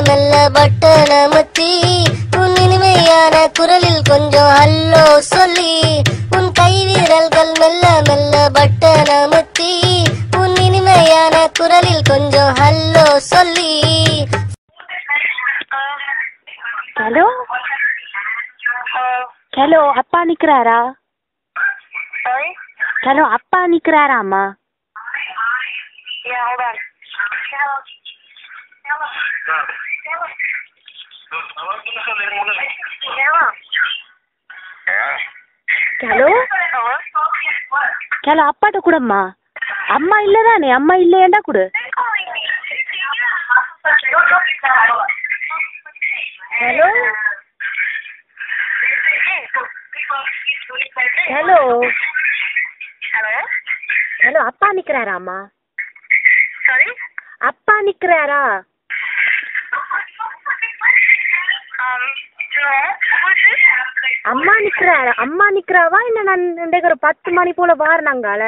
மெல்ல பட்டன முத்தி உன் இனிமையான குரலில் கொஞ்சம் ஹல்லோ சொல்லி உன் கை விரல்கள் மெல்ல மெல்ல பட்டன முத்தி உன் இனிமையான குரலில் கொஞ்சம் ஹல்லோ சொல்லி. ஹலோ ஹலோ, அப்பா நிக்கிறாரா? ஹலோ, அப்பா நிக்கிறாராமா? ஹலோ ஹலோ, அப்பாட்ட கூடம்மா. அம்மா இல்லதானே? அம்மா இல்லையேண்டா கூட. ஹலோ ஹலோ ஹலோ, அப்பா நிக்கிறாராம்மா? அப்பா நிக்கிறாரா? அம்மா நிக்கிறாரா? அம்மா நிக்கிறாவா? இல்ல நான் ஒரு 10 மணி போல வாரணங்கால.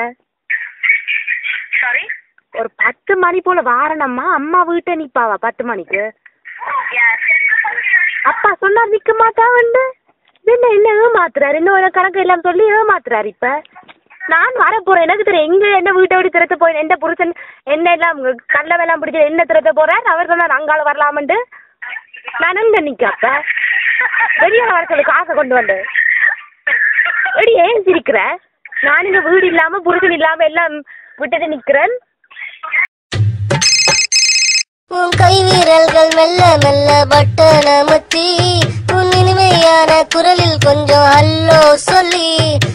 ஒரு 10 மணி போல வாரணம்மா. அம்மா வீட்டை நிப்பாவா 10 மணிக்கு? அப்பா சொன்னா நிக்க மாட்டாவண்டு. என்ன ஏமாத்துறாரு? இன்னும் கணக்கு எல்லாம் சொல்லி ஏமாத்துறாரு. இப்ப நான் வர போறேன். எனக்கு தெரியும் எங்க என்ன வீட்டை விட்டு திறத்த போய் எந்த புருஷன் என்ன எல்லாம் கல்ல வெல்லாம் பிடிச்ச என்ன திறத்த போறாரு. அவர் சொன்னார் அங்கால வரலாமண்டு. நான் எங்க நிக்கப்ப வெளியே வர சொல்லு, காசை கொண்டு வந்து. எடி ஏன் சிரிக்கிற? நான் இங்க வீடு இல்லாம புருஷன் இல்லாம எல்லாம் விட்டுட்டு நிக்கிறேன். உன் கை வீரல்கள் மெல்ல மெல்ல பட்டன முத்தி உன் இனிமையான குரலில் கொஞ்சம் ஹல்லோ சொல்லி